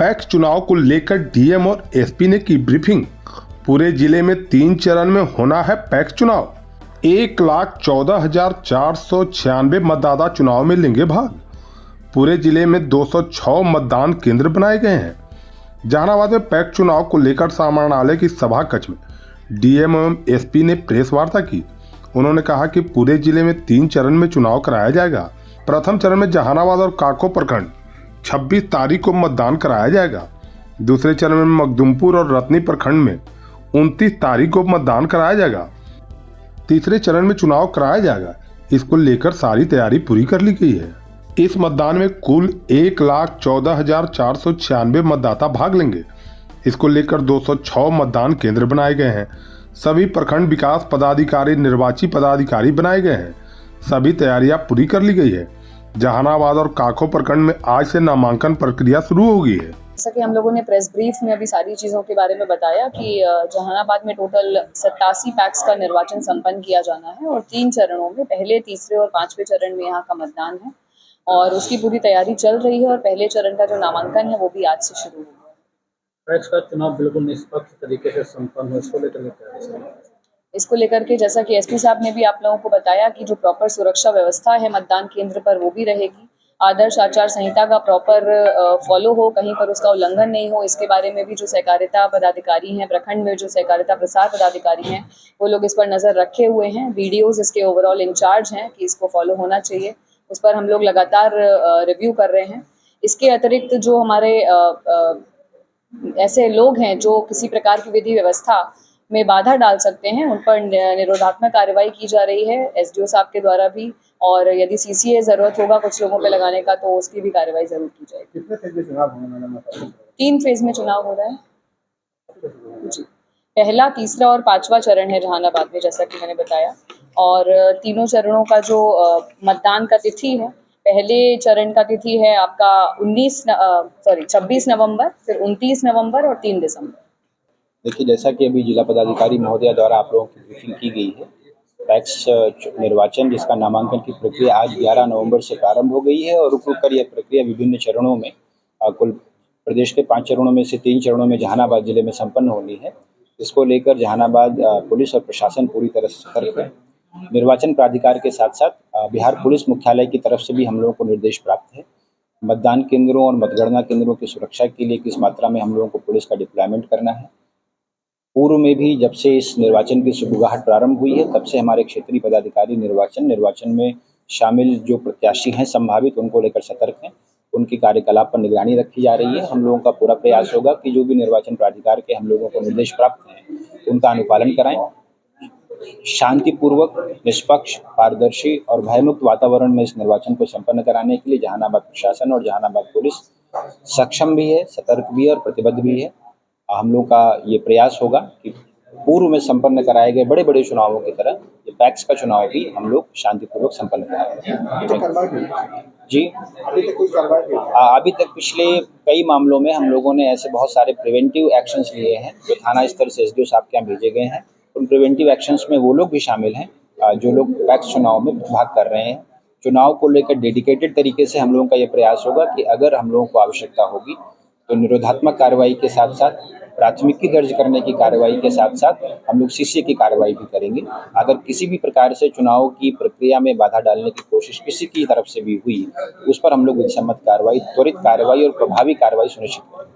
PACS चुनाव को लेकर डीएम और एसपी ने की ब्रीफिंग। पूरे जिले में 3 चरण में होना है पैक्स चुनाव। 1,14,496 मतदाता चुनाव में लेंगे भाग। पूरे जिले में 206 मतदान केंद्र बनाए गए हैं। जहानाबाद में पैक्स चुनाव को लेकर समाहरणालय की सभा कक्ष में डीएम एवं एसपी ने प्रेस वार्ता की। उन्होंने कहा कि पूरे जिले में 3 चरण में चुनाव कराया जाएगा। प्रथम चरण में जहानाबाद और काको प्रखंड 26 तारीख को मतदान कराया जाएगा। दूसरे चरण में मखदुमपुर और रतनी प्रखंड में 29 तारीख को मतदान कराया जाएगा। तीसरे चरण में चुनाव कराया जाएगा। इसको लेकर सारी तैयारी पूरी कर ली गई है। इस मतदान में कुल 1,14,496 मतदाता भाग लेंगे। इसको लेकर 206 मतदान केंद्र बनाए गए हैं। सभी प्रखंड विकास पदाधिकारी निर्वाची पदाधिकारी बनाए गए हैं। सभी तैयारियां पूरी कर ली गई है। जहानाबाद और काको प्रखंड में आज से नामांकन प्रक्रिया शुरू हो गई है। जैसा कि हम लोगों ने प्रेस ब्रीफ में अभी सारी चीज़ों के बारे में बताया कि जहानाबाद में टोटल 87 पैक्स का निर्वाचन संपन्न किया जाना है और 3 चरणों में पहले, तीसरे और 5वें चरण में यहाँ का मतदान है और उसकी पूरी तैयारी चल रही है और पहले चरण का जो नामांकन है वो भी आज से शुरू होगा। पैक्स का चुनाव बिल्कुल निष्पक्ष तरीके से संपन्न हो, इसको लेकर के जैसा कि एसपी साहब ने भी आप लोगों को बताया कि जो प्रॉपर सुरक्षा व्यवस्था है मतदान केंद्र पर वो भी रहेगी। आदर्श आचार संहिता का प्रॉपर फॉलो हो, कहीं पर उसका उल्लंघन नहीं हो, इसके बारे में भी जो सहकारिता पदाधिकारी हैं, प्रखंड में जो सहकारिता प्रसार पदाधिकारी हैं, वो लोग इस पर नज़र रखे हुए हैं। बीडीओज इसके ओवरऑल इंचार्ज हैं कि इसको फॉलो होना चाहिए, उस पर हम लोग लगातार रिव्यू कर रहे हैं। इसके अतिरिक्त जो हमारे ऐसे लोग हैं जो किसी प्रकार की विधि व्यवस्था में बाधा डाल सकते हैं, उन पर निरोधात्मक कार्रवाई की जा रही है एसडीओ साहब के द्वारा भी, और यदि सीसीए जरूरत होगा कुछ लोगों पे लगाने का तो उसकी भी कार्रवाई जरूर की जाएगी। कितने फेज में चुनाव होने 3 फेज में चुनाव हो रहा है जी। पहला, तीसरा और 5वां चरण है जहानाबाद में, जैसा कि मैंने बताया। और तीनों चरणों का जो मतदान का तिथि है, पहले चरण का तिथि है आपका 26 नवंबर, फिर 29 नवंबर और 3 दिसंबर। देखिए, जैसा कि अभी जिला पदाधिकारी महोदया द्वारा आप लोगों की ब्रीफिंग की गई है, पैक्स निर्वाचन जिसका नामांकन की प्रक्रिया आज 11 नवंबर से प्रारंभ हो गई है और रुक कर यह प्रक्रिया विभिन्न चरणों में कुल प्रदेश के 5 चरणों में से 3 चरणों में जहानाबाद जिले में संपन्न होनी है। इसको लेकर जहानाबाद पुलिस और प्रशासन पूरी तरह से सतर्क है। निर्वाचन प्राधिकार के साथ साथ बिहार पुलिस मुख्यालय की तरफ से भी हम लोगों को निर्देश प्राप्त है। मतदान केंद्रों और मतगणना केंद्रों की सुरक्षा के लिए किस मात्रा में हम लोगों को पुलिस का डिप्लॉयमेंट करना है। पूर्व में भी जब से इस निर्वाचन की शुरुआत प्रारंभ हुई है तब से हमारे क्षेत्रीय पदाधिकारी निर्वाचन में शामिल जो प्रत्याशी हैं संभावित, उनको लेकर सतर्क हैं। उनकी कार्यकलाप पर निगरानी रखी जा रही है। हम लोगों का पूरा प्रयास होगा कि जो भी निर्वाचन प्राधिकार के हम लोगों को निर्देश प्राप्त हैं उनका अनुपालन कराएं। शांतिपूर्वक, निष्पक्ष, पारदर्शी और भयमुक्त वातावरण में इस निर्वाचन को संपन्न कराने के लिए जहानाबाद प्रशासन और जहानाबाद पुलिस सक्षम भी है, सतर्क भी है और प्रतिबद्ध भी है। हम लोग का ये प्रयास होगा कि पूर्व में संपन्न कराए गए बड़े बड़े चुनावों की तरह ये पैक्स का चुनाव भी हम लोग शांतिपूर्वक संपन्न कराएंगे। जी, अभी तक पिछले कई मामलों में हम लोगों ने ऐसे बहुत सारे प्रिवेंटिव एक्शंस लिए हैं जो थाना स्तर से एसडीओ साहब के यहाँ भेजे गए हैं। उन प्रिवेंटिव एक्शंस में वो लोग भी शामिल हैं जो लोग पैक्स चुनाव में भाग कर रहे हैं। चुनाव को लेकर डेडिकेटेड तरीके से हम लोगों का ये प्रयास होगा कि अगर हम लोगों को आवश्यकता होगी तो निरोधात्मक कार्रवाई के साथ साथ प्राथमिकी दर्ज करने की कार्रवाई के साथ साथ हम लोग सीसीए की कार्रवाई भी करेंगे। अगर किसी भी प्रकार से चुनाव की प्रक्रिया में बाधा डालने की कोशिश किसी की तरफ से भी हुई, उस पर हम लोग विधिसम्मत कार्रवाई, त्वरित कार्रवाई और प्रभावी कार्रवाई सुनिश्चित करेंगे।